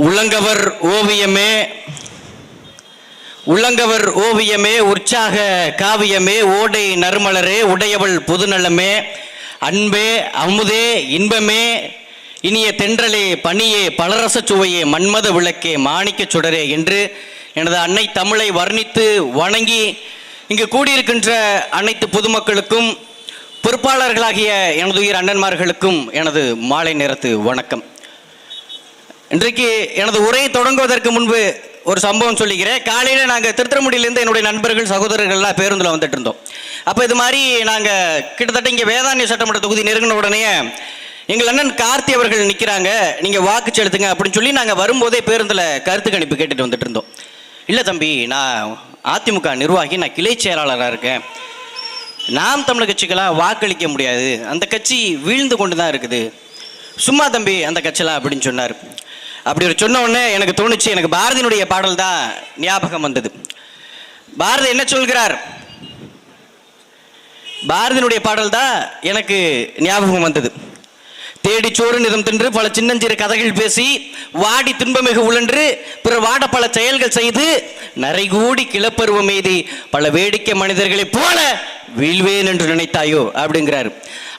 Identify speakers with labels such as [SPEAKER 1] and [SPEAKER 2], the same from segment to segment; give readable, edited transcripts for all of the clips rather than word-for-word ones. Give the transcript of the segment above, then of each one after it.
[SPEAKER 1] உள்ளங்கவர் ஓவியமே, உள்ளங்கவர் ஓவியமே, உற்சாக காவியமே, ஓடை நறுமலரே, உடையவள் புதுநலமே, அன்பே அமுதே இன்பமே, இனிய தென்றலே பனியே பலரச சுவையே, மன்மத விளக்கே மாணிக்க சுடரே என்று எனது அன்னை தமிழை வர்ணித்து வணங்கி இங்கு கூடியிருக்கின்ற அனைத்து பொதுமக்களுக்கும் பொறுப்பாளர்களாகிய எனது உயிர் அண்ணன்மார்களுக்கும் எனது மாலை நேரத்து வணக்கம். இன்றைக்கு எனது உரையை தொடங்குவதற்கு முன்பு ஒரு சம்பவம் சொல்லிக்கிறேன். காலையில் நாங்கள் திருத்திரமுடியிலேருந்து என்னுடைய நண்பர்கள் சகோதரர்கள்லாம் பேருந்தில் வந்துட்டு இருந்தோம். அப்போ இது மாதிரி நாங்கள் கிட்டத்தட்ட இங்கே வேதாரண்ய சட்டமன்ற தொகுதி நெருங்கின உடனே எங்கள் அண்ணன் கார்த்தி அவர்கள் நிற்கிறாங்க, நீங்கள் வாக்கு செலுத்துங்க அப்படின்னு சொல்லி நாங்கள் வரும்போதே பேருந்தில் கருத்து கணிப்பு கேட்டுட்டு வந்துட்டு இருந்தோம். இல்லை தம்பி, நான் அதிமுக நிர்வாகி, நான் கிளை செயலாளராக இருக்கேன், நாம் தமிழர் கட்சிக்கெல்லாம் வாக்களிக்க முடியாது, அந்த கட்சி வீழ்ந்து கொண்டு தான் இருக்குது, சும்மா தம்பி அந்த கட்சியெல்லாம் அப்படின்னு சொன்னார். அப்படி ஒரு சொன்ன உடனே எனக்கு தோணுச்சு, எனக்கு பாரதியினுடைய பாடல் தான் ஞாபகம் வந்தது. பாரதி என்ன சொல்கிறார்? பாரதியினுடைய பாடல் தான் எனக்கு ஞாபகம் வந்தது. தேடி சோறு நிதம் தின்று பல சின்னஞ்சிறு கதைகள் பேசி வாடி துன்பமிகு உழன்று பிற வாட பல செயல்கள் செய்து நரைகூடி கிளப்பருவம் எய்தி பல வேடிக்கை மனிதர்களைப் போல வீழ்வேன் என்று நினைத்தாயோ அப்படிங்கிறாரு.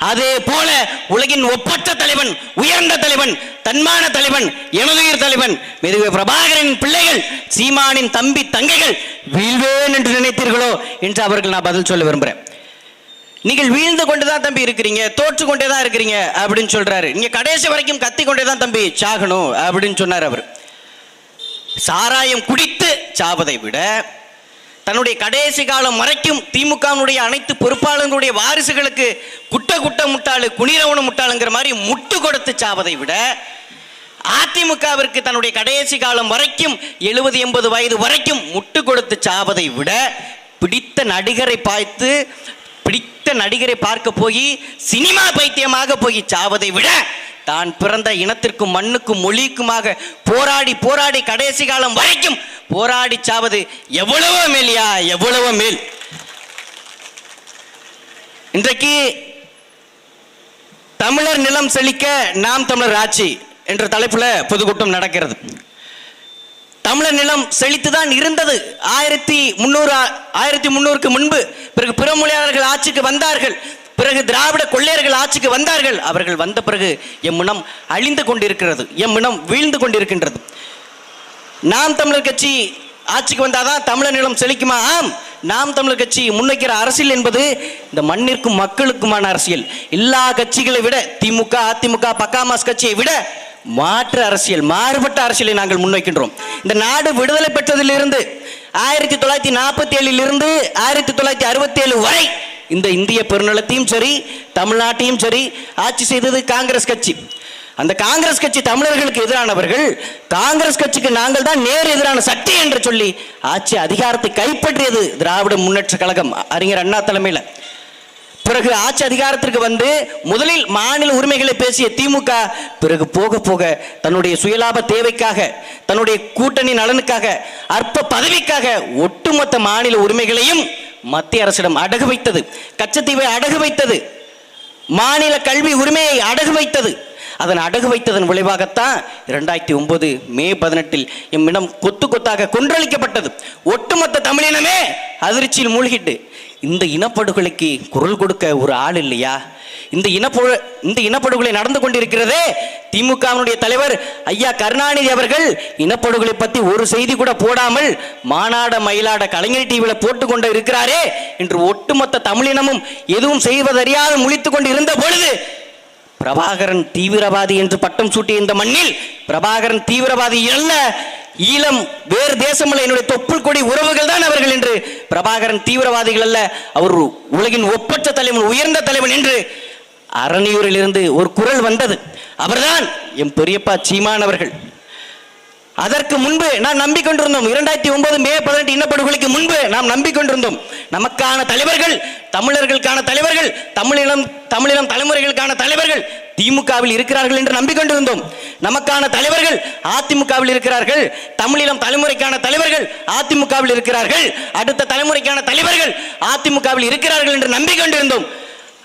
[SPEAKER 1] அதே போல உலகின் ஒப்பற்ற தலைவன், உயர்ந்த தலைவன், தன்மான தலைவன், எனதுயிர் தலைவன் மெதுவே பிரபாகரன் பிள்ளைகள், சீமானின் தம்பி தங்கைகள் வீழ்வேன் என்று நினைத்தீர்களோ என்று அவர்கள் நான் பதில் சொல்ல விரும்புகிறேன். நீங்கள் வீழ்ந்து கொண்டுதான் தம்பி இருக்கிறீங்க, தோற்று கொண்டே தான் இருக்கிறீங்க அப்படின்னு சொல்றாரு. நீங்க கடைசி வரைக்கும் கத்தி கொண்டே தான் தம்பி சாகணும் அப்படின்னு சொன்னார் அவர். சாராயம் குடித்து சாவதை விட தன்னுடைய கடைசி காலம் வரைக்கும் திமுகவுடைய அனைத்து பொறுப்பாளர்களுடைய வாரிசுகளுக்கு குட்ட முட்டாளு குனிரவனு முட்டாளுங்கிற மாதிரி முட்டு கொடுத்து சாவதை விட அதிமுகவிற்கு தன்னுடைய கடைசி காலம் வரைக்கும் 70-80 வயது வரைக்கும் முட்டு கொடுத்து சாவதை விட பிடித்த நடிகரை பார்க்க போய் சினிமா பைத்தியமாக போய் சாவதை விட தான் பிறந்த இனத்திற்கும் மண்ணுக்கும் மொழிக்குமாக போராடி கடைசி காலம் வரைக்கும் போராடி சாவது எவ்வளவோ மேலியா, எவ்வளவோ மேல். இன்றைக்கு தமிழர் நிலம் செழிக்க நாம் தமிழர் ஆட்சி என்ற தலைப்புல பொதுக்கூட்டம் நடக்கிறது. தமிழர் நிலம் செழித்துதான் இருந்தது 1300 முன்பு. பிறகு பிற மொழியாளர்கள் ஆட்சிக்கு வந்தார்கள், பிறகு திராவிட கொள்ளையர்கள் ஆட்சிக்கு வந்தார்கள். அவர்கள் வந்த பிறகு எம் இனம் அழிந்து கொண்டிருக்கிறது, எம் இனம் வீழ்ந்து கொண்டிருக்கின்றது. நாம் தமிழர் கட்சி ஆட்சிக்கு வந்தாதான் தமிழர் நிலம் செழிக்குமா? ஆம். நாம் தமிழர் கட்சி முன்வைக்கிற அரசியல் என்பது இந்த மண்ணிற்கும் மக்களுக்குமான அரசியல். எல்லா கட்சிகளை விட திமுக, அதிமுக, பக்காமாஸ் கட்சியை விட மாற்று அரசியல், மாறுபட்ட அரசியலை நாங்கள் முன்வைக்கின்றோம். இந்த நாடு விடுதலை பெற்றதிலிருந்து 1947 1967 வரை இந்த இந்திய பெருநிலத்தையும் சரி தமிழ்நாட்டையும் சரி ஆட்சி செய்தது காங்கிரஸ் கட்சி. அந்த காங்கிரஸ் கட்சி தமிழர்களுக்கு எதிரானவர்கள், காங்கிரஸ் கட்சிக்கு நாங்கள் தான் நேர் எதிரான சக்தி என்று சொல்லி ஆட்சி அதிகாரத்தை கைப்பற்றியது திராவிட முன்னேற்ற கழகம் அறிஞர் அண்ணா தலைமையில். பிறகு ஆட்சி அதிகாரத்திற்கு வந்து முதலில் மாநில உரிமைகளை பேசிய திமுக பிறகு போக போக தன்னுடைய சுயலாப தேவைக்காக, தன்னுடைய கூட்டணி நலனுக்காக, அற்ப பதவிக்காக ஒட்டுமொத்த மாநில உரிமைகளையும் மத்திய அரசிடம் அடகு வைத்தது. கச்சத்தீவை அடகு வைத்தது, மாநில கல்வி உரிமையை அடகு வைத்தது. அதன் அடகு வைத்ததன் விளைவாகத்தான் 2009 மே 18 எம்மிடம் கொத்து கொத்தாக கொன்றளிக்கப்பட்டது. ஒட்டுமொத்த தமிழினமே அதிர்ச்சியில் மூழ்கிட்டு இந்த இனப்படுகொலைக்கு குரல் கொடுக்க ஒரு ஆள் இல்லையா? இந்த இனப்படுகொலை நடந்து கொண்டிருக்கிறதே, திமுகவினுடைய தலைவர் ஐயா கருணாநிதி அவர்கள் இனப்படுகொலை பற்றி ஒரு செய்தி கூட போடாமல் மானாட மயிலாட கலைஞர் டிவியில் போட்டுக்கொண்டு இருக்கிறாரே என்று ஒட்டுமொத்த தமிழினமும் எதுவும் செய்வதறியாது முழித்து கொண்டு இருந்த பொழுது பிரபாகரன் தீவிரவாதி என்று பட்டம் சூட்டிய இந்த மண்ணில் பிரபாகரன் தீவிரவாதி அல்ல, ஈழம் வேறு தேசமல்ல, என்னுடைய தொப்புள் கொடி உறவுகள் தான் அவர்கள் என்று, பிரபாகரன் தீவிரவாதிகள் அல்ல, அவர் உலகின் ஒப்பற்ற தலைவன், உயர்ந்த தலைவன் என்று அரணியூரில் இருந்து ஒரு குரல் வந்தது. அவர்தான் எம் பெரியப்பா சீமான் அவர்கள். அதற்கு முன்பு நாம் நம்பிக்கொண்டிருந்தோம், 2009 மே 18 இனப்படுகொலைக்கு முன்பு நாம் நம்பிக்கொண்டிருந்தோம் நமக்கான தலைவர்கள், தமிழர்களுக்கான தலைவர்கள், தமிழினம் தலைமுறைகளுக்கான தலைவர்கள் திமுகவில் இருக்கிறார்கள் என்று நம்பிக்கொண்டிருந்தோம். நமக்கான தலைவர்கள் அதிமுகவில் இருக்கிறார்கள், தமிழினம் தலைமுறைக்கான தலைவர்கள் அதிமுகவில் இருக்கிறார்கள், அடுத்த தலைமுறைக்கான தலைவர்கள் அதிமுகவில் இருக்கிறார்கள் என்று நம்பிக்கொண்டிருந்தோம்.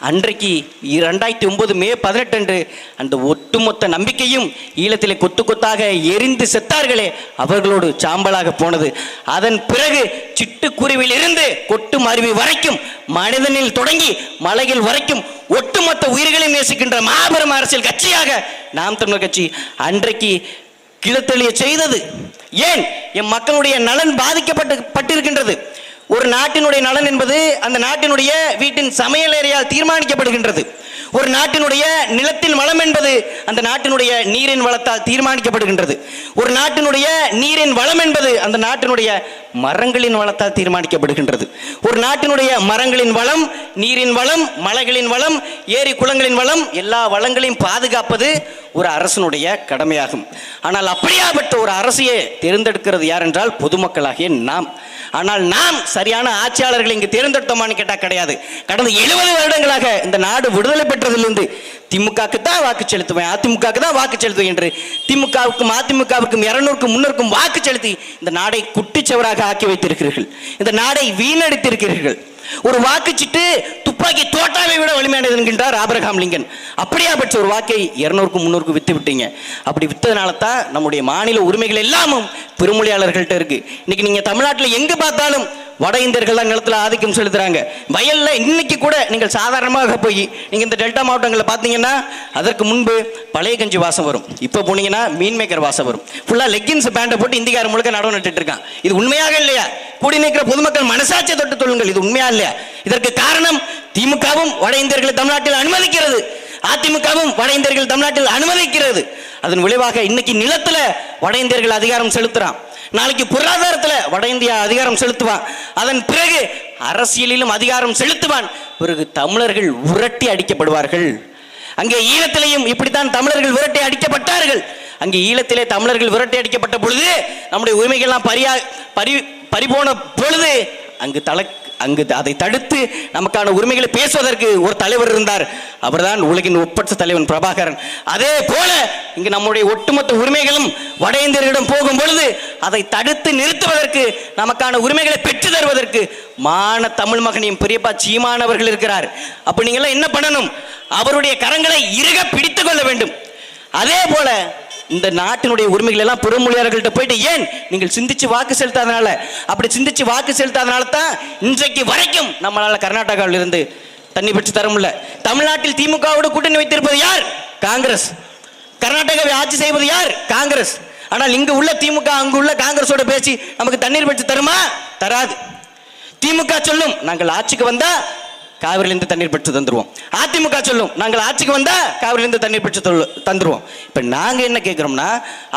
[SPEAKER 1] அன்றைக்கு 2009 மே 18 அன்று அந்த ஒட்டுமொத்த நம்பிக்கையும் ஈழத்திலே கொத்து கொத்தாக எரிந்து செத்தார்களே அவர்களோடு சாம்பலாக போனது. அதன் பிறகு சிட்டுக்குருவியில் இருந்து கொட்டு மருவி வரைக்கும், மனிதனில் தொடங்கி மலையில் வரைக்கும் ஒட்டுமொத்த உயிர்களை நேசிக்கின்ற மாபெரும் அரசியல் கட்சியாக நாம் தமிழர் கட்சி அன்றைக்கு கிளத்தெளிய செய்தது. ஏன் என் மக்களுடைய நலன் பாதிக்கப்பட்டிருக்கின்றது. ஒரு நாட்டினுடைய நலன் என்பது அந்த நாட்டினுடைய வீட்டின் சமையலறையால் தீர்மானிக்கப்படுகின்றது. ஒரு நாட்டினுடைய நிலத்தின் வளம் என்பது அந்த நாட்டினுடைய நீரின் வளத்தால் தீர்மானிக்கப்படுகின்றது. ஒரு நாட்டினுடைய நீரின் வளம் என்பது அந்த நாட்டினுடைய மரங்களின் வளத்தால் தீர்மானிக்கப்படுகின்றது. ஒரு நாட்டினுடைய மரங்களின் வளம், நீரின் வளம், மலைகளின் வளம், ஏரி குளங்களின் வளம், எல்லா வளங்களையும் பாதுகாப்பது ஒரு அரசனுடைய கடமையாகும். ஆனால் அப்படியாப்பட்ட ஒரு அரசையே தேர்ந்தெடுக்கிறது யார் என்றால் பொதுமக்களாகிய நாம். ஆனால் நாம் சரியான ஆட்சியாளர்களை இங்கு தேர்ந்தெடுத்தோமான்னு கேட்டால் கிடையாது. கடந்த 70 வருடங்களாக இந்த நாடு விடுதலை பெற்றதிலிருந்து திமுகவுக்கு தான் வாக்கு செலுத்துவேன், அதிமுகவுக்கு தான் வாக்கு செலுத்துவேன் என்று திமுகவுக்கும் அதிமுகவுக்கும் 200க்கும் 300க்கும் வாக்கு செலுத்தி இந்த நாடை குட்டிச்சவராக ஆக்கி வைத்திருக்கிறீர்கள். இந்த நாடை வீணடித்திருக்கிறீர்கள். ஒரு வாக்குச்சிட்டு துப்பாக்கி தோட்டாவை விட வலிமையானது என்கின்றார் ஆபிரகாம் லிங்கன். அப்படியாப்பட்ட ஒரு வாக்கை 200க்கும் 300க்கும் வித்து விட்டீங்க. அப்படி வித்ததுனால தான் நம்முடைய மாநில உரிமைகள் எல்லாமும் பெருமொழியாளர்கள்ட்ட இருக்கு. இன்னைக்கு நீங்க தமிழ்நாட்டில் எங்க பார்த்தாலும் வட இந்தியர்கள் தான் நிலத்தில் ஆதிக்கம் செலுத்துறாங்க. வயல்ல இன்னைக்கு கூட நீங்கள் சாதாரணமாக போய் நீங்க இந்த டெல்டா மாவட்டங்களில் பார்த்தீங்கன்னா அதற்கு முன்பு பழைய கஞ்சி வாசம் வரும். இப்போ போனீங்கன்னா மீன் மேக்கர் வாசம் வரும். ஃபுல்லா லெக்கின்ஸ் பேண்டை போட்டு இந்திக்கார முழுக்க நடவு நட்டுட்டு இருக்கான். இது உண்மையாக இல்லையா? கூடி நிற்கிற பொதுமக்கள் மனசாட்சியை தொட்டு சொல்லுங்கள், இது உண்மையா இல்லையா? இதற்கு காரணம் திமுகவும் வட இந்தியர்களை தமிழ்நாட்டில் அனுமதிக்கிறது, அதிமுகவும் வட இந்தியர்கள் தமிழ்நாட்டில் அனுமதிக்கிறது. அதன் விளைவாக இன்னைக்கு நிலத்துல வட இந்தியர்கள் அதிகாரம் செலுத்துறான். நாளைக்கு பொருளாதாரத்தில் வட இந்தியா அதிகாரம் செலுத்துவான். அதன் பிறகு அரசியலிலும் அதிகாரம் செலுத்துவான். பிறகு தமிழர்கள் விரட்டி அடிக்கப்படுவார்கள். அங்கே ஈழத்திலேயும் இப்படித்தான் தமிழர்கள் விரட்டி அடிக்கப்பட்டார்கள். அங்கே ஈழத்திலே தமிழர்கள் விரட்டி அடிக்கப்பட்ட பொழுது நம்முடைய உரிமைகள்லாம் பறிபோன பொழுது அங்கு அதை தடுத்து நமக்கான உரிமைகளை பேசுவதற்கு ஒரு தலைவர் இருந்தார். அவர்தான் உலகின் ஒப்பற்ற தலைவன் பிரபாகரன். அதே போல இங்கு நம்முடைய ஒட்டுமொத்த உரிமைகளும் வட இந்தியர்களிடம் போகும் பொழுது அதை தடுத்து நிறுத்துவதற்கு, நமக்கான உரிமைகளை பெற்று தருவதற்கு மான தமிழ் மகனையும் பெரியப்பா சீமானவர்கள் இருக்கிறார். அப்ப நீங்க எல்லாம் என்ன பண்ணணும்? அவருடைய கரங்களை இறுக பிடித்துக் கொள்ள வேண்டும். அதே போல இந்த நாட்டினுடைய உரிமைகள் எல்லாம் பெருமொழியாளர்கள்ட்ட போயிட்டு, ஏன் நீங்கள் சிந்திச்சு வாக்கு செலுத்தாதனால, அப்படி சிந்திச்சு வாக்கு செலுத்தாதனால தான் இன்றைக்கு வரைக்கும் நம்மளால கர்நாடகாவில் இருந்து தண்ணி பெற்று தர முடியல. தமிழ்நாட்டில் திமுகவோடு கூட்டணி வைத்திருப்பது யார்? காங்கிரஸ். கர்நாடகாவை ஆட்சி செய்வது யார்? காங்கிரஸ். ஆனால் இங்கு உள்ள திமுக அங்கு உள்ள காங்கிரஸோட பேசி நமக்கு தண்ணீர் பெற்று தருமா? தராது. திமுக சொல்லும் நாங்கள் ஆட்சிக்கு வந்தா காவிரியிலிருந்து தண்ணீர் பெற்று தந்துருவோம். அதிமுக சொல்லும் நாங்கள் ஆட்சிக்கு வந்தா காவிரியிலிருந்து தண்ணீர் பெற்று தந்துருவோம். இப்ப நாங்க என்ன கேட்கிறோம்னா,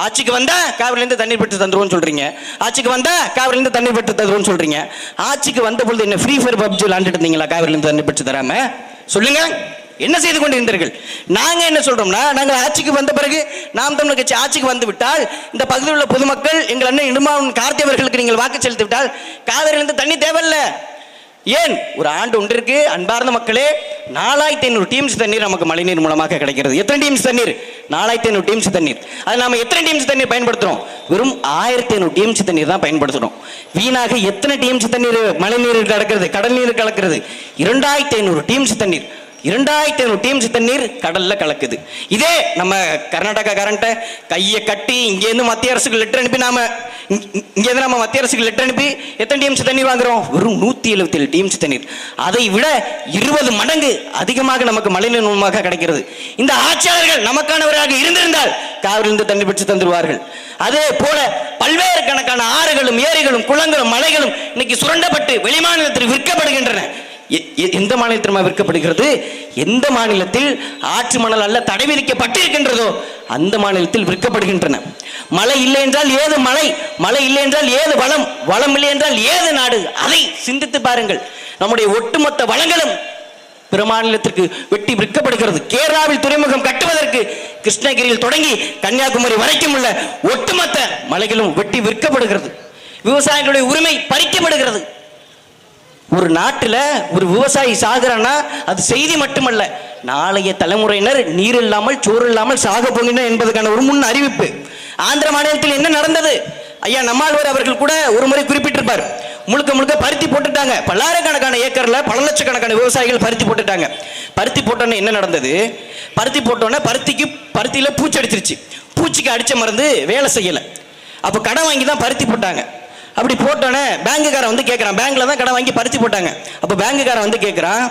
[SPEAKER 1] ஆட்சிக்கு வந்தா காவிரியிலிருந்து தண்ணீர் பெற்று தந்துருவோம் சொல்றீங்க, ஆட்சிக்கு வந்தா காவிரியிலிருந்து தண்ணீர் பெற்று தந்துருவோம் சொல்றீங்க. ஆட்சிக்கு வந்த பொழுது என்ன ஃப்ரீ ஃபயர் பப்ஜி விளையாண்டுட்டு இருந்தீங்களா? காவிரியிலிருந்து தண்ணீர் பெற்று தராம சொல்லுங்க, என்ன செய்து கொண்டிருந்தீர்கள்? நாங்க என்ன சொல்றோம்னா, நாங்கள் ஆட்சிக்கு வந்த பிறகு நாம் தமிழர் கட்சி ஆட்சிக்கு வந்து விட்டால் இந்த பகுதியில் உள்ள பொதுமக்கள் எங்கள் அண்ணன் இடுமாவன் கார்த்தி அவர்களுக்கு நீங்கள் வாக்கு செலுத்தி விட்டால் காவிரியிலிருந்து தண்ணி தேவையில்லை. ஏன்? ஒரு ஆண்டு ஒன்றிற்கு அன்பார்ந்த மக்களே 4500 டிஎம்சி தண்ணீர் நமக்கு மழைநீர் மூலமாக கிடைக்கிறது. எத்தனை டிஎம்சி தண்ணீர்? 4500 டிஎம்சி தண்ணீர். அது நாம எத்தனை டிஎம்சி தண்ணீர் பயன்படுத்துறோம்? வெறும் 1500 டிஎம்சி தண்ணீர் தான் பயன்படுத்துறோம். வீணாக எத்தனை டிஎம்சி தண்ணீர் மழை நீர் கலக்கிறது, கடல் நீர் கலக்கிறது? 2500 டிஎம்சி தண்ணீர். 2500 டிஎம்சி தண்ணீர் கடல்ல கலக்குது. இதே நம்ம கர்நாடகா கரண்ட்டை கையை கட்டி இங்கேருந்து மத்திய அரசுக்கு லெட்டர் அனுப்பி நம்ம மத்திய அரசுக்கு லெட்டர் அனுப்பி எத்தனை டிஎம்சி தண்ணீர் வாங்குறோம்? வெறும் 177 டிஎம்சி தண்ணீர். அதை விட 20 மடங்கு அதிகமாக நமக்கு மழைநீர் மூலமாக கிடைக்கிறது. இந்த ஆட்சியாளர்கள் நமக்கானவராக இருந்திருந்தால் காவிரியிலிருந்து தண்ணீர் பெற்று தந்துருவார்கள். அதே போல பல்வேறு கணக்கான ஆறுகளும் ஏரிகளும் குளங்களும் மலைகளும் இன்னைக்கு சுரண்டப்பட்டு வெளிமாநிலத்தில் விற்கப்படுகின்றன. எந்த மாநிலத்தில் விற்கப்படுகிறது? எந்த மாநிலத்தில் ஆற்று மணல் அல்ல தடை விதிக்கப்பட்டிருக்கின்றதோ அந்த மாநிலத்தில் விற்கப்படுகின்றன. மழை இல்லை என்றால் ஏது மழை, மழை இல்லை என்றால் ஏது வளம், வளம் இல்லை என்றால் ஏது நாடு? அதை சிந்தித்து பாருங்கள். நம்முடைய ஒட்டுமொத்த வளங்களும் பிற மாநிலத்திற்கு வெட்டி விற்கப்படுகிறது. கேரளாவில் துறைமுகம் கட்டுவதற்கு கிருஷ்ணகிரியில் தொடங்கி கன்னியாகுமரி வரைக்கும் உள்ள ஒட்டுமொத்த மலைகளும் வெட்டி விற்கப்படுகிறது. விவசாயிகளுடைய உரிமை பறிக்கப்படுகிறது. ஒரு நாட்டில் ஒரு விவசாயி சாகுறான்னா அது செய்தி மட்டுமல்ல, நாளைய தலைமுறையினர் நீர் இல்லாமல் சோறு இல்லாமல் சாக போகின்றனர் என்பதற்கான ஒரு முன் அறிவிப்பு. ஆந்திர மாநிலத்தில் என்ன நடந்தது? ஐயா நம்மாழ்வார் அவர்கள் கூட ஒரு முறை குறிப்பிட்டிருப்பார். முழுக்க முழுக்க பருத்தி போட்டுட்டாங்க. பல்லாயிரக்கணக்கான ஏக்கர்ல பல லட்சக்கணக்கான விவசாயிகள் பருத்தி போட்டுட்டாங்க. பருத்தி போட்டோன்னே என்ன நடந்தது? பருத்தி போட்டோன்னே பருத்தியில பூச்சி அடிச்சிருச்சு. பூச்சிக்கு அடிச்ச மருந்து வேலை செய்யலை. அப்போ கடன் வாங்கி தான் பருத்தி போட்டாங்க. அப்படி போட்டோன்னே பேங்குக்காரன் வந்து கேட்குறான். பேங்க்ல தான் கடன் வாங்கி பருத்தி போட்டாங்க. அப்போ பேங்குக்காரன் வந்து கேட்குறான்,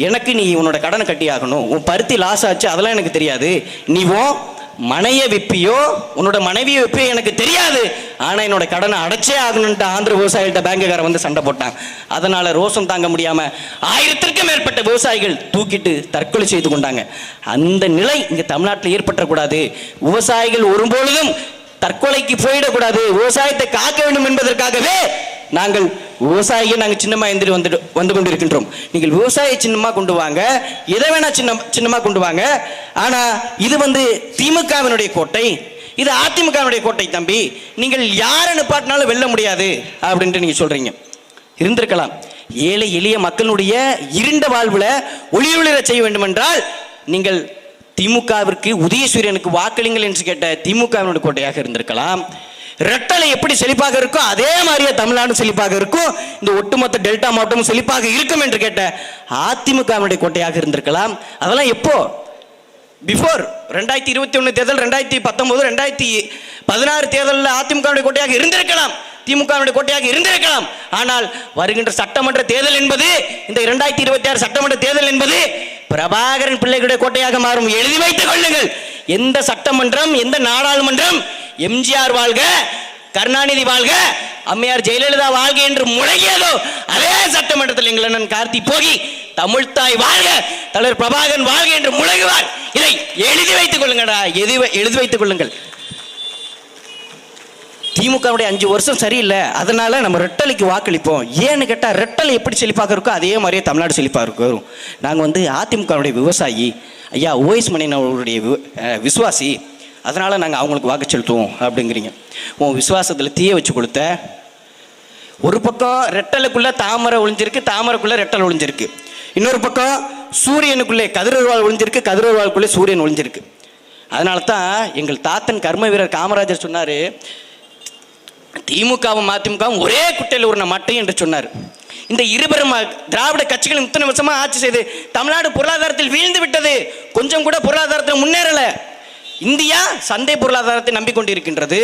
[SPEAKER 1] எனக்கு நீ உன்னோட கடனை கட்டி ஆகணும், உன் பருத்தி லாஸ் ஆச்சு அதெல்லாம் எனக்கு தெரியாது, நீ உன் மனையை விப்பியோ உன்னோட மனைவியை விப்பியோ எனக்கு தெரியாது, ஆனால் என்னோட கடனை அடைச்சே ஆகணும்ட்டு ஆந்திர விவசாயிகிட்ட பேங்குக்காரன் வந்து சண்டை போட்டான். அதனால ரோஷம் தாங்க முடியாம 1000க்கும் மேற்பட்ட விவசாயிகள் தூக்கிட்டு தற்கொலை செய்து கொண்டாங்க. அந்த நிலை இங்க தமிழ்நாட்டில் ஏற்பட்டக்கூடாது. விவசாயிகள் ஒருபொழுதும் தற்கொலைக்கு போயிடக்கூடாது. விவசாயத்தை காக்க வேண்டும் என்பதற்காகவே நாங்கள் விவசாயிகள் சின்னமா எந்திரி வந்து கொண்டிருக்கின்றோம். நீங்கள் விவசாய சின்னமா கொண்டு வாங்க, எதை வேணா சின்னமா கொண்டு வாங்க. ஆனா இது திமுகவினுடைய கோட்டை, இது அதிமுகவினுடைய கோட்டை தம்பி, நீங்கள் யாரை நிப்பாட்டினாலும் வெல்ல முடியாது அப்படின்ட்டு நீங்க சொல்றீங்க. இருந்திருக்கலாம். ஏழை எளிய மக்களுடைய இருண்ட வாழ்வுல ஒளியுளிர செய்ய வேண்டும் என்றால் நீங்கள் திமுகவிற்கு உதயசூரியனுக்கு வாக்களிங்கள் என்று கேட்ட திமுகவினுடைய கோட்டையாக இருந்திருக்கலாம். ரெட்டலை எப்படி செழிப்பாக இருக்கோ அதே மாதிரியே தமிழ்நாடு செழிப்பாக இருக்கும், இந்த ஒட்டுமொத்த டெல்டா மாவட்டமும் செழிப்பாக இருக்கும் என்று கேட்ட அதிமுகவினுடைய கோட்டையாக இருந்திருக்கலாம். அதெல்லாம் எப்போ? பிஃபோர் 2021 தேர்தல், 2019, 2016 தேர்தலில் அதிமுகவினுடைய கோட்டையாக இருந்திருக்கலாம், திமுகவினுடைய கோட்டையாக இருந்திருக்கலாம். ஆனால் வருகின்ற சட்டமன்ற தேர்தல் என்பது, இந்த 2026 சட்டமன்ற தேர்தல் என்பது பிரபாகரன் பிள்ளைகளுடைய கோட்டையாக மாறும். எழுதி வைத்துக் கொள்ளுங்கள். எந்த சட்டமன்றம், எந்த நாடாளுமன்றம் எம்ஜிஆர் வாழ்க, கருணாநிதி வாழ்க, அம்மையார் ஜெயலலிதா வாழ்க என்று முழங்கியதோ அதே சட்டமன்றத்தில் எங்கள் அண்ணன் கார்த்தி போகி தமிழ்தாய் வாழ்க, தலைவர் பிரபாகரன் வாழ்க என்று முழங்குவார். இதை எழுதி வைத்துக் கொள்ளுங்கடா, எழுதி வைத்துக் கொள்ளுங்கள். திமுகவுடைய 5 வருஷம் சரியில்லை, அதனால நம்ம ரெட்டலைக்கு வாக்களிப்போம். ஏன்னு கேட்டால் ரெட்டலை எப்படி செழிப்பாக இருக்கோ அதே மாதிரியே தமிழ்நாடு செழிப்பாக இருக்கும். நாங்கள் அதிமுகவுடைய விவசாயி ஐயா ஓஎஸ் மணியன் அவருடைய விசுவாசி, அதனால நாங்கள் அவங்களுக்கு வாக்கு செலுத்துவோம் அப்படிங்கிறீங்க. உன் விசுவாசத்தில் தீய வச்சு கொடுத்த. ஒரு பக்கம் ரெட்டலுக்குள்ள தாமரை ஒளிஞ்சிருக்கு, தாமரைக்குள்ள ரெட்டல் ஒளிஞ்சிருக்கு. இன்னொரு பக்கம் சூரியனுக்குள்ளே கதிரவாள் ஒளிஞ்சிருக்கு, கதிரவாளுக்குள்ளே சூரியன் ஒளிஞ்சிருக்கு. அதனால தான் எங்கள் தாத்தன் கர்ம வீரர் காமராஜர் சொன்னார், திமுகவும் அதிமுகவும் ஒரே குட்டையில் ஒரு மட்டை என்று சொன்னார். இந்த இருபெரும் திராவிட கட்சிகள் இத்தனை வருஷமா ஆட்சி செய்து தமிழ்நாடு பொருளாதாரத்தில் வீழ்ந்து விட்டது. கொஞ்சம் கூட பொருளாதாரத்தில் முன்னேறல. இந்தியா சந்தை பொருளாதாரத்தை நம்பிக்கொண்டிருக்கின்றது,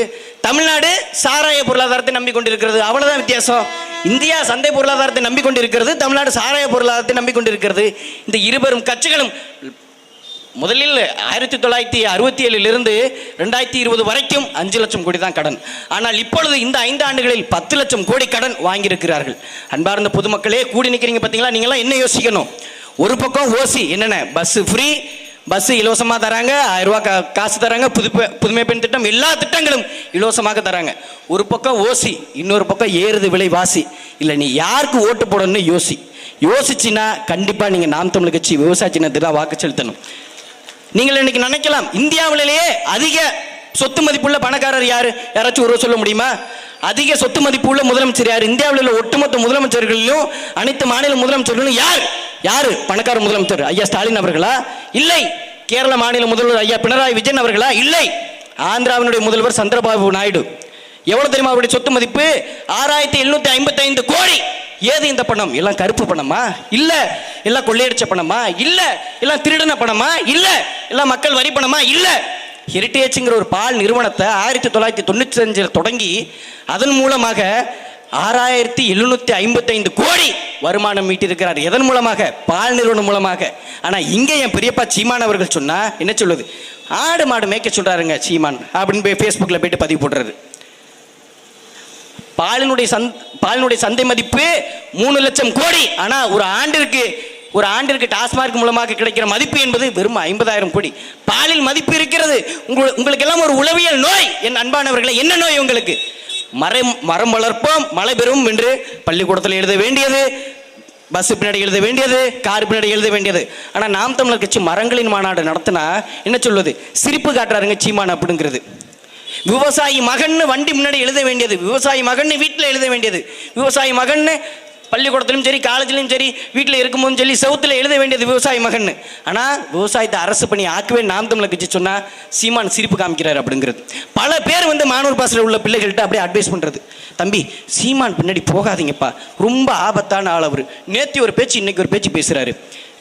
[SPEAKER 1] தமிழ்நாடு சாராய பொருளாதாரத்தை நம்பிக்கொண்டிருக்கிறது. அவ்வளவுதான் வித்தியாசம். இந்தியா சந்தை பொருளாதாரத்தை நம்பிக்கொண்டிருக்கிறது, தமிழ்நாடு சாராய பொருளாதாரத்தை நம்பிக்கொண்டிருக்கிறது. இந்த இருபெரும் கட்சிகளும் முதலில் 1967 2020 வரைக்கும் 5 லட்சம் கோடி தான் கடன். ஆனால் இப்பொழுது இந்த 5 ஆண்டுகளில் 10 லட்சம் கோடி கடன் வாங்கியிருக்கிறார்கள். அன்பார்ந்த பொதுமக்களே, கூடி நிற்கிறீங்க பார்த்தீங்களா? நீங்களாம் என்ன யோசிக்கணும்? ஒரு பக்கம் ஓசி என்னென்ன பஸ் ஃப்ரீ, பஸ் இலவசமாக தராங்க, 1000 ரூபா காசு தராங்க, புதுமை பெண் திட்டம், எல்லா திட்டங்களும் இலவசமாக தராங்க. ஒரு பக்கம் ஓசி, இன்னொரு பக்கம் ஏறுது விலைவாசி. இல்லை, நீ யாருக்கு ஓட்டு போடணும்னு யோசிச்சின்னா கண்டிப்பாக நீங்கள் நாம் தமிழ் கட்சி விவசாய சின்னத்துக்கு தான் வாக்கு செலுத்தணும். நீங்கள் இன்னைக்கு நினைக்கலாம், இந்தியாவிலேயே அதிக சொத்து மதிப்புள்ள பணக்காரர் யாரு? யாராச்சும் ஒருவர் சொல்ல முடியுமா? அதிக சொத்து மதிப்பு உள்ள முதலமைச்சர் யார்? இந்தியாவில் உள்ள ஒட்டுமொத்த முதலமைச்சர்களிலும் அனைத்து மாநில முதலமைச்சர்களும் யாரு பணக்கார முதலமைச்சர்? ஐயா ஸ்டாலின் அவர்களா? இல்லை. கேரள மாநில முதல்வர் ஐயா பினராயி விஜயன் அவர்களா? இல்லை. ஆந்திராவினுடைய முதல்வர் சந்திரபாபு நாயுடு. எவ்வளவு தெரியுமா அவருடைய சொத்து மதிப்பு? 6755 கோடி. ஏது இந்த பணம்? எல்லாம் கருப்பு பணமா? இல்ல. எல்லாம் கொள்ளையடிச்ச பணமா? இல்ல. எல்லாம் திருடன பணமா? இல்ல. எல்லாம் மக்கள் வரி பணமா? இல்ல. ஹெரிட்டேஜ்ங்கிற ஒரு பால் நிறுவனத்தை 1995 தொடங்கி அதன் மூலமாக 6755 கோடி வருமானம் மீட்டிருக்கிறார். எதன் மூலமாக? பால் நிறுவனம் மூலமாக. ஆனா இங்க என் பெரியப்பா சீமான் அவர்கள் சொன்னா என்ன சொல்லுது? ஆடு மாடு மேய்க்க சொல்றாருங்க சீமான் அப்படின்னு போய் ஃபேஸ்புக்கில் போயிட்டு பதிவு போடுறாரு. பாலினுடைய சந்தை மதிப்பு 3 லட்சம் கோடி. ஆனா ஒரு ஆண்டிற்கு டாஸ்மார்க் மூலமாக கிடைக்கிற மதிப்பு என்பது வெறும் 50,000 கோடி. பாலில் மதிப்பு இருக்கிறது. உங்களுக்கு எல்லாம் ஒரு உளவியல் நோய். என் அன்பானவர்களை, என்ன நோய் உங்களுக்கு? மரம் வளர்ப்போம் மழை பெறும் என்று பள்ளிக்கூடத்தில் எழுத வேண்டியது, பஸ் பின்னாடி எழுத வேண்டியது, கார் பின்னாடி எழுத வேண்டியது. ஆனால் நாம் தமிழர் கட்சி மரங்களின் மாநாடு நடத்தினா என்ன சொல்வது? சிரிப்பு காட்டுறாருங்க சீமான் அப்படிங்கிறது. விவசாயி மகன் வண்டி முன்னாடி எழுத வேண்டியது, விவசாயி மகன் வீட்டில் எழுத வேண்டியது, விவசாயி மகன் பள்ளிக்கூடத்திலும் சரி காலேஜிலும் சரி வீட்டில் இருக்கும்போதும் சொல்லி செவுத்துல எழுத வேண்டியது விவசாயி மகன். ஆனால் விவசாயத்தை அரசு பண்ணி ஆக்கவே நாம் தமிழர் கட்சி சொன்னா சீமான் சிரிப்பு காமிக்கிறார் அப்படிங்கிறது. பல பேர் மானூர் பாசையில் உள்ள பிள்ளைகள்கிட்ட அப்படியே அட்வைஸ் பண்றது, தம்பி சீமான் பின்னாடி போகாதீங்கப்பா, ரொம்ப ஆபத்தான ஆள் அவர். நேற்று ஒரு பேச்சு இன்னைக்கு ஒரு பேச்சு பேசுகிறாரு.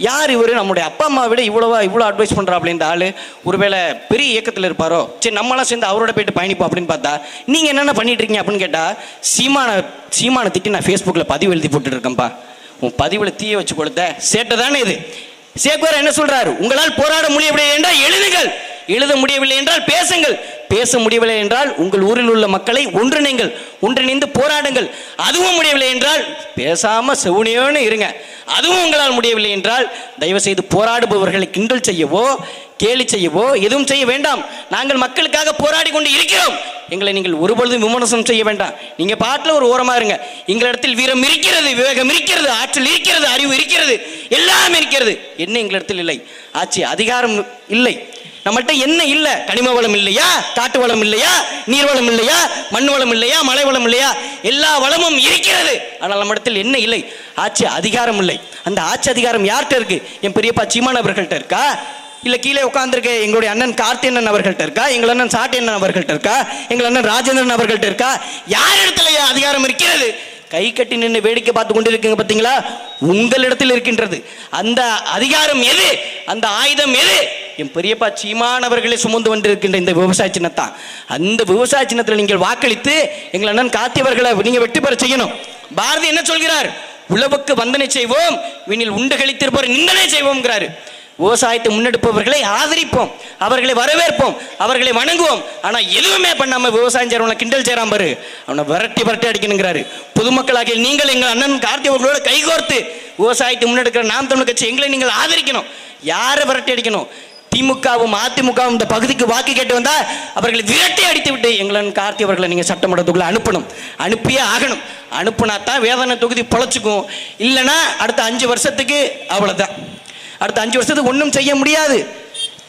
[SPEAKER 1] யார் இவர்? நம்முடைய அப்பா அம்மா விட இவ்வளோ அட்வைஸ் பண்ணுறாப்புல இந்த ஆள். ஒருவேளை பெரிய இயக்கத்தில் இருப்பாரோ, சரி நம்மளாம் சேர்ந்து அவரோட போயிட்டு பயணிப்போம் அப்படின்னு பார்த்தா, நீங்கள் என்னென்ன பண்ணிட்டு இருக்கீங்க அப்படின்னு கேட்டால், சீமானை திட்டி நான் ஃபேஸ்புக்கில் பதிவு எழுதி போட்டுட்டு இருக்கேன்ப்பா. உன் பதிவில் தீய வச்சு கொடுத்த சேட்டை தானே இது. சேக்குவார் என்ன சொல்றாரு? உங்களால் போராட முடியவில்லை என்றால் எழுதுங்கள், எழுத முடியவில்லை என்றால் பேசுங்கள், பேச முடியவில்லை என்றால் உங்கள் ஊரில் உள்ள மக்களை ஒன்றிணைந்து போராடுங்கள். அதுவும் முடியவில்லை என்றால் பேசாம செவுனியோன்னு இருங்க. அதுவும் உங்களால் முடியவில்லை என்றால் தயவு செய்து போராடுபவர்களை கிண்டல் செய்யவோ கேலி செய்யவோ எதுவும் செய்ய வேண்டாம். நாங்கள் மக்களுக்காக போராடி கொண்டு இருக்கிறோம். எங்களை நீங்கள் ஒருபொழுதும் விமர்சனம் செய்ய வேண்டாம். நீங்க பாட்டில் ஒரு ஓரமா இருங்க. எங்களிடத்தில் வீரம் இருக்கிறது, விவேகம் இருக்கிறது, ஆற்றல் இருக்கிறது, அறிவு இருக்கிறது, எல்லாம் இருக்கிறது. என்ன எங்களிடத்தில் இல்லை? ஆட்சி அதிகாரம் இல்லை. நம்மள்கிட்ட என்ன இல்லை? கனிம வளம் இல்லையா? காட்டு வளம் இல்லையா? நீர் வளம் இல்லையா? மண் வளம் இல்லையா? மலை வளம் இல்லையா? எல்லா வளமும் இருக்கிறது. ஆனால் நம்மிடத்தில் என்ன இல்லை? ஆட்சி அதிகாரம் இல்லை. அந்த ஆட்சி அதிகாரம் யார்கிட்ட இருக்கு? என் பெரியப்பா சீமான் அவர்கள்ட்ட இருக்கா? இல்லை கீழே உட்கார்ந்துருக்க எங்களுடைய அண்ணன் கார்த்தியண்ணன் அவர்கள்ட்ட இருக்கா? எங்கள் அண்ணன் சாட்டியண்ணன் அவர்கள்ட்ட இருக்கா? எங்கள் அண்ணன் ராஜேந்திரன் அவர்கள்ட்ட இருக்கா? யார் இடத்துல அதிகாரம் இருக்கிறது? கை கட்டி நின்று வேடிக்கை பார்த்து கொண்டிருக்கீங்க பார்த்தீங்களா? உங்களிடத்தில் இருக்கின்றது. அந்த அதிகாரம் எது? அந்த ஆயுதம் எது? என் பெரியப்பா சீமானவர்களே சுமந்து வந்திருக்கின்ற இந்த விவசாய சின்னத்தான். அந்த விவசாய சின்னத்தில் நீங்கள் வாக்களித்து எங்கள் அண்ணன் காத்தியவர்களை நீங்கள் வெற்றி பெற செய்யணும். பாரதி என்ன சொல்கிறார்? உழவுக்கு வந்தனை செய்வோம், விண்ணில் உண்டு கழித்திருப்போர் நிந்தனை செய்வோம்ங்கிறாரு. விவசாயத்தை முன்னெடுப்பவர்களை ஆதரிப்போம், அவர்களை வரவேற்போம், அவர்களை வணங்குவோம். ஆனா எதுவுமே பண்ணாம விவசாயம் செய்யறவங்களை கிண்டல் செய்யறான் பாரு, அவனை விரட்டி அடிக்கணுங்கிறாரு. பொதுமக்களாகிய நீங்கள் எங்கள் அண்ணன் கார்த்தியவர்களோட கைகோர்த்து விவசாயத்தை முன்னெடுக்கிற நாம் தமிழர் கட்சி எங்களை நீங்கள் ஆதரிக்கணும். யாரை விரட்டி அடிக்கணும்? திமுகவும் அதிமுகவும் இந்த பகுதிக்கு வாக்கு கேட்டு வந்தா அவர்களை விரட்டி அடித்து விட்டு எங்களன் கார்த்தி அவர்களை நீங்க சட்டமன்றத்துக்குள்ள அனுப்பணும், அனுப்பியே ஆகணும். அனுப்புனா தான் வேதனை தொகுதி பொழைச்சுக்கும். இல்லைன்னா அடுத்த 5 வருஷத்துக்கு அவ்வளவுதான். அடுத்த 5 வருஷத்துக்கு ஒன்றும் செய்ய முடியாது.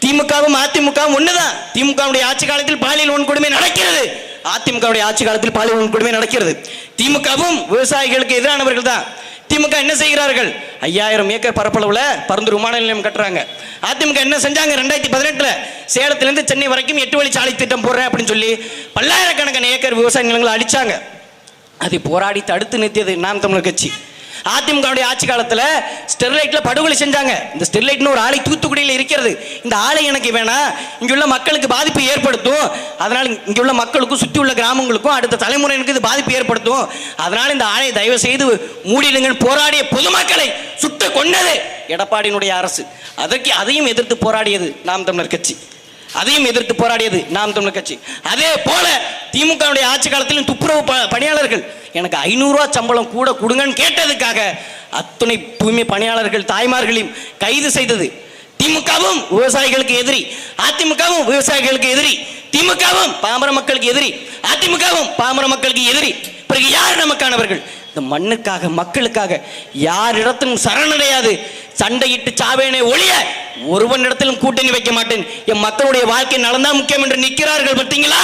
[SPEAKER 1] திமுகவும் அதிமுகவும் ஒண்ணுதான். திமுகவுடைய ஆட்சி காலத்தில் பாலியல் வன்கொடுமை நடக்கிறது, அதிமுகவுடைய ஆட்சி காலத்தில் பாலியல் வன்கொடுமை நடக்கிறது. திமுகவும் விவசாயிகளுக்கு எதிரானவர்கள் தான். திமுக என்ன செய்கிறார்கள்? 5000 ஏக்கர் பரப்பளவுல பரந்தூர் விமான நிலையம் கட்டுறாங்க. அதிமுக என்ன செஞ்சாங்க? 2018 சேலத்திலிருந்து சென்னை வரைக்கும் 8 வழி சாலை திட்டம் போடுறேன் அப்படின்னு சொல்லி பல்லாயிரக்கணக்கான ஏக்கர் விவசாய நிலங்களை அழிச்சாங்க. அதை போராடி தடுத்து நிறுத்தியது நாம் தமிழர் கட்சி. அதிமுகவுடைய ஆட்சி காலத்தில் ஸ்டெர்லைட்ல படுகொலை செஞ்சாங்க. இந்த ஸ்டெர்லைட்னு ஒரு ஆலை தூத்துக்குடியில் இருக்கிறது. இந்த ஆலை எனக்கு வேணாம், இங்குள்ள மக்களுக்கு பாதிப்பு ஏற்படுத்தும், அதனால இங்குள்ள மக்களுக்கும் சுற்றி உள்ள கிராமங்களுக்கும் அடுத்த தலைமுறைக்கு இது பாதிப்பு ஏற்படுத்தும், அதனால இந்த ஆலையை தயவு செய்து மூடிடுங்கள் போராடிய பொதுமக்களை சுட்டு கொண்டது எடப்பாடியினுடைய அரசு. அதையும் எதிர்த்து போராடியது நாம் தமிழர் கட்சி. அதே போல திமுக ஆட்சி காலத்திலும் துப்புரவு பணியாளர்கள் எனக்கு 500 ரூபாய் சம்பளம் கூட கொடுங்கன்னு கேட்டதுக்காக அத்துணை தூய்மை பணியாளர்கள் தாய்மார்களையும் கைது செய்தது. திமுகவும் விவசாயிகளுக்கு எதிரி, அதிமுகவும் விவசாயிகளுக்கு எதிரி, திமுகவும் பாமர மக்களுக்கு எதிரி, அதிமுகவும் பாமர மக்களுக்கு எதிரி. பிறகு யார் நமக்கானவர்கள்? இந்த மண்ணுக்காக மக்களுக்காக யாரிடத்திலும் சரணடையாது, சண்டையிட்டு சாவேனே ஒழிய ஒருவனிடத்திலும் கூட்டணி வைக்க மாட்டேன், என் மக்களுடைய வாழ்க்கை நலன்தான் முக்கியம் என்று நிற்கிறார்கள். பார்த்தீங்களா?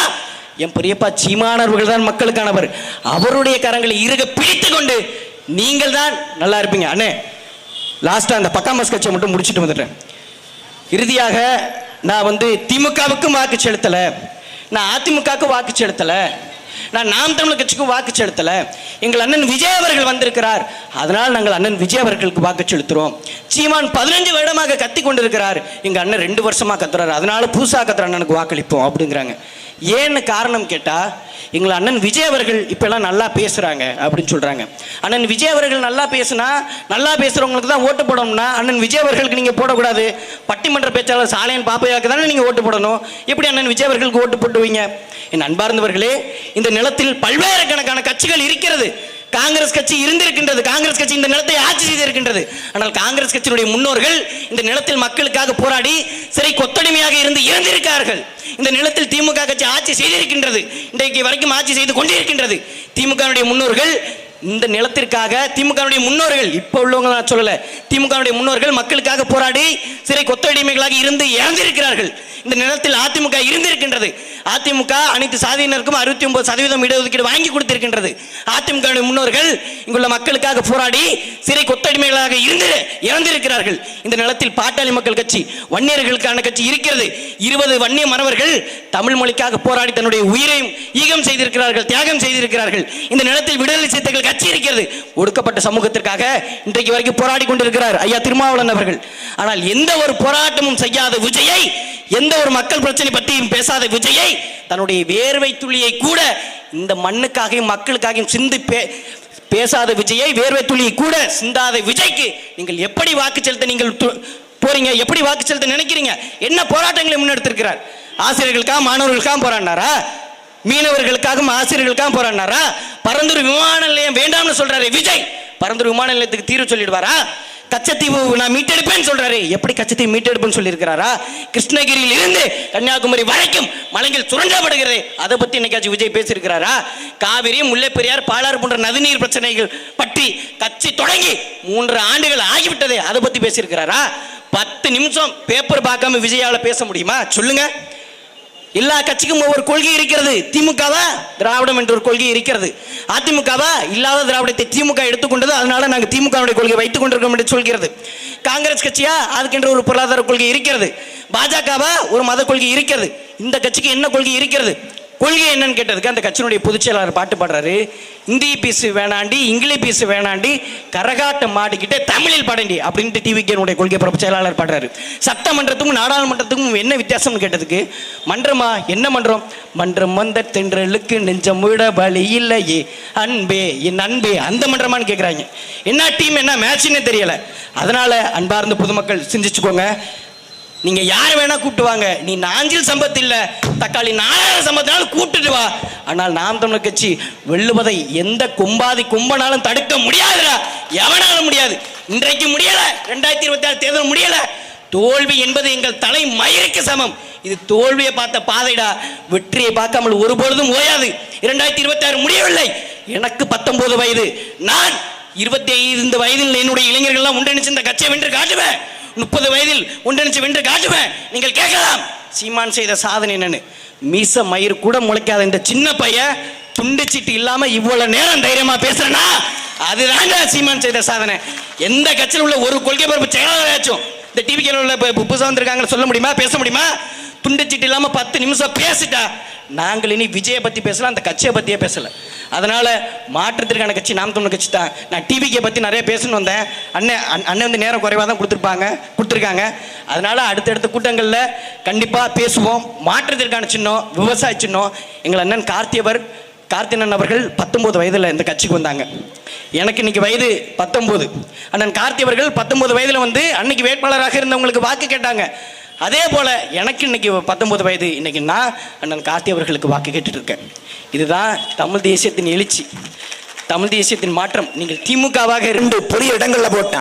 [SPEAKER 1] என் பெரியப்பா சீமானவர்கள் தான் மக்களுக்கானவர். அவருடைய கரங்களை இறுக பிடித்து கொண்டு நீங்கள் தான் நல்லா இருப்பீங்க. அண்ணே லாஸ்டா அந்த பக்காமஸ் கட்சியை மட்டும் முடிச்சுட்டு வந்துட்டேன். இறுதியாக நான் திமுகவுக்கும் வாக்கு செலுத்தல, நான் அதிமுகவுக்கும் வாக்கு செலுத்தல, நான் நாம் தமிழர் கட்சிக்கும் வாக்கு செலுத்தல. எங்கள் அண்ணன் விஜய் அவர்கள் வந்திருக்கிறார், அதனால் நாங்கள் அண்ணன் விஜய் அவர்களுக்கு வாக்கு செலுத்துறோம். சீமான் 15 வருடமாக கத்தி கொண்டிருக்கிறார், எங்க அண்ணன் 2 வருஷமா கத்துறாரு, அதனால புதுசா கத்துற அண்ணனுக்கு வாக்களிப்போம் அப்படிங்கிறாங்க. ஏன்னு காரணம் கேட்டா, எங்கள் அண்ணன் விஜய் அவர்கள் இப்பெல்லாம் நல்லா பேசுறாங்க அப்படின்னு சொல்றாங்க. அண்ணன் விஜய் அவர்கள் நல்லா பேசுறவங்களுக்கு தான் ஓட்டு போடணும்னா அண்ணன் விஜய் அவர்களுக்கு நீங்க போடக்கூடாது. பட்டிமன்ற பேச்சாளர் சாலையன் பாப்பையாக்கு தானே நீங்க ஓட்டு போடணும். எப்படி அண்ணன் விஜய் அவர்களுக்கு ஓட்டு போட்டுவீங்க? என் அன்பார்ந்தவர்களே, இந்த நிலத்தில் பல்வேறுக்கணக்கான கட்சிகள் இருக்கிறது. காங்கிரஸ் கட்சி இருந்திருக்கின்றது, காங்கிரஸ் கட்சி இந்த நிலத்தை ஆட்சி செய்திருக்கின்றது. ஆனால் காங்கிரஸ் கட்சியினுடைய முன்னோர்கள் இந்த நிலத்தில் மக்களுக்காக போராடி சிறை கொத்தடிமையாக இருந்து இறந்திருக்கிறார்கள். இந்த நிலத்தில் திமுக கட்சி ஆட்சி செய்திருக்கின்றது, இன்றைக்கு வரைக்கும் ஆட்சி செய்து கொண்டிருக்கின்றது. திமுக முன்னோர்கள் இந்த நிலத்திற்காக, திமுக முன்னோர்கள் இப்ப உள்ளவங்க நான் சொல்லல, திமுக முன்னோர்கள் மக்களுக்காக போராடி சிறை கொத்தடிமைகளாக இருந்து இறந்திருக்கிறார்கள். இந்த நிலத்தில் அதிமுக இருந்திருக்கின்றது. அதிமுக அனைத்து சாதியினருக்கும் 69% இடஒதுக்கீடு வாங்கி கொடுத்திருக்கின்றது. அதிமுக முன்னோர்கள் இங்குள்ள மக்களுக்காக போராடி சிறை கொத்தடிமைகளாக இறந்திருக்கிறார்கள். இந்த நிலத்தில் பாட்டாளி மக்கள் கட்சி, வன்னியர்களுக்கான கட்சி இருக்கிறது. 20 வன்னிய மறவர்கள் தமிழ் மொழிக்காக போராடி தன்னுடைய உயிரையும் ஈகம் செய்திருக்கிறார்கள், தியாகம் செய்திருக்கிறார்கள். இந்த நிலத்தில் விடுதலை சிறுத்தைகள் கட்சி இருக்கிறது. ஒடுக்கப்பட்ட சமூகத்திற்காக இன்றைக்கு வரைக்கும் போராடி கொண்டிருக்கிறார் ஐயா திருமாவளவன் அவர்கள். ஆனால் எந்த ஒரு போராட்டமும் செய்யாத விஜயை, எந்த ஒரு மக்கள் பிரச்சனை பற்றியும் பேசாத விஜயை, தன்னுடைய வேர்வை துளியை கூட இந்த மண்ணுக்காகவும் மக்களுக்காகவும் சிந்து பேசாத விஜயை, வேர்வை துளியை கூட சிந்தாத விஜய்க்கு நீங்கள் எப்படி வாக்கு செலுத்த நீங்கள் போறீங்க? எப்படி வாக்கு செலுத்த நினைக்கிறீங்க? என்ன போராட்டங்களை முன்னெடுத்திருக்கிறார்? ஆசிரியர்களுக்காக மாணவர்களுக்காக போராடினாரா? மீனவர்களுக்காக ஆசிரியர்களுக்காக போராடினாரா? பரந்தூர் விமான நிலையம் வேண்டாம்னு சொல்றாரு விஜய். பரந்தூர் விமான நிலையத்துக்கு தீர்வு சொல்லிடுவாரா? கச்சத்தீவு நான் மீட்டெடுப்பேன்னு சொல்றாரு. எப்படி கச்சத்தீவு மீட்டெடுப்புன்னு சொல்லியிருக்கிறாரா? கிருஷ்ணகிரியில் இருந்து கன்னியாகுமரி வரைக்கும் மலைகள் சுரண்டப்படுகிறது, அதை பத்தி இன்னைக்காச்சும் விஜய் பேசியிருக்கிறாரா? காவிரி, முல்லை பெரியார், பாலாறு போன்ற நதிநீர் பிரச்சனைகள் பற்றி கட்சி தொடங்கி 3 ஆண்டுகள் ஆகிவிட்டது, அதை பத்தி பேசியிருக்கிறாரா? 10 நிமிஷம் பேப்பர் பார்க்காம விஜயால பேச முடியுமா? சொல்லுங்க. எல்லா கட்சிக்கும் ஒவ்வொரு கொள்கை இருக்கிறது. திமுகவா திராவிடம் என்ற ஒரு கொள்கை இருக்கிறது. அதிமுகவா இல்லாத திராவிடத்தை திமுக எடுத்துக்கொண்டது, அதனால நாங்கள் திமுக கொள்கை வைத்துக் கொண்டிருக்கோம் என்று சொல்கிறது. காங்கிரஸ் கட்சியா அதுக்கென்ற ஒரு பொருளாதார கொள்கை இருக்கிறது. பாஜகவா ஒரு மத கொள்கை இருக்கிறது. இந்த கட்சிக்கு என்ன கொள்கை இருக்கிறது? கொள்கை என்னன்னு கேட்டதுக்கு அந்த கட்சியினுடைய பொதுச் செயலாளர் பாட்டு பாடுறாரு. இந்தி பீசு வேணாண்டி, இங்கிலீஷ் பீசு வேணாண்டி, கரகாட்டம் மாடிக்கிட்டே தமிழில் பாடண்டி அப்படின்ட்டு டிவிகேனுடைய கொள்கை பரப்பு செயலாளர் பாடுறாரு. சட்டமன்றத்துக்கும் நாடாளுமன்றத்துக்கும் என்ன வித்தியாசம்னு கேட்டதுக்கு, மன்றமா என்ன மன்றம்? மன்றம் வந்த தென்றலுக்கு நெஞ்சம் விட வழி இல்லையே அன்பே என் அன்பே, அந்த மன்றமான்னு கேட்குறாங்க. என்ன டீம், என்ன மேட்ச்னே தெரியல. அதனால அன்பார்ந்த பொதுமக்கள் சிந்திச்சுக்கோங்க. நீங்க யார் வேணா கூப்பிட்டு வாங்க, நீ நாஞ்சில் சம்பத் இல்ல தக்காளி 4000 சம்பத்தினாலும் கூப்பிட்டுட்டு வா. ஆனால் நாம் தமிழர் கட்சி வெல்லுவதை எந்த கும்பனாலும் தடுக்க முடியாதுடா, எவனாலும் முடியாது. இன்றைக்கு முடியல, 2026 தேர்தல் முடியல. தோல்வி என்பது எங்கள் தலை மயிருக்கு சமம். இது தோல்வியை பார்த்த பாதைடா, வெற்றியை பார்க்காமல் ஒருபொழுதும் ஓயாது. 2026 முடியவில்லை. எனக்கு 19 வயது, நான் 25 வயதில் என்னுடைய இளைஞர்கள்லாம் ஒன்றிணைச்சு இந்த கட்சியை வென்று காட்டுவேன். 30 வயதில் ஒன்றிணைச்சு வென்று காட்டுவேன். நீங்கள் கேட்கலாம் சீமான் செய்த சாதனை என்னன்னு. மீச மயிர் கூட முளைக்காத இந்த சின்ன பையன் துண்டு சீட்டு இல்லாம இவ்வளவு நேரம் தைரியமா பேசுறேன்னா அதுதான் சீமான் செய்த சாதனை. எந்த கட்சியில் உள்ள ஒரு கொள்கை பரப்பு செயலாளராச்சும் இந்த டிவிக்கு உள்ள புதுசாக வந்திருக்காங்க சொல்ல முடியுமா, பேச முடியுமா? துண்டு சீட்டு இல்லாம 10 நிமிஷம் பேசிட்டா நாங்கள் இனி விஜயை பத்தி பேசலாம், அந்த கட்சியை பத்தியே பேசல. அதனால மாற்றத்திற்கான கட்சி நாம் தமிழர் கட்சி தான். நான் டிவிக்கை பத்தி நிறைய பேசணும் வந்தேன். அண்ணன் வந்து நேரம் குறைவாக தான் கொடுத்துருக்காங்க. அதனால அடுத்தடுத்த கூட்டங்களில் கண்டிப்பா பேசுவோம். மாற்றத்திற்கான சின்னம் விவசாய சின்னம். எங்கள் அண்ணன் கார்த்தியன் அவர்கள் 19 வயதில் இந்த கட்சிக்கு வந்தாங்க. எனக்கு இன்னைக்கு வயது 19. அண்ணன் கார்த்தி அவர்கள் 19 வயதில் வந்து அன்னைக்கு வேட்பாளராக இருந்தவங்களுக்கு வாக்கு கேட்டாங்க. அதே போல எனக்கு இன்னைக்கு 19 வயது. இன்னைக்கு நான் அண்ணன் கார்த்தி அவர்களுக்கு வாக்கு கேட்டுட்டு இருக்கேன். இதுதான் தமிழ் தேசியத்தின் எழுச்சி, தமிழ் தேசியத்தின் மாற்றம். நீங்கள் திமுகவாக 2 பொறிய இடங்கள்ல போட்டேன்.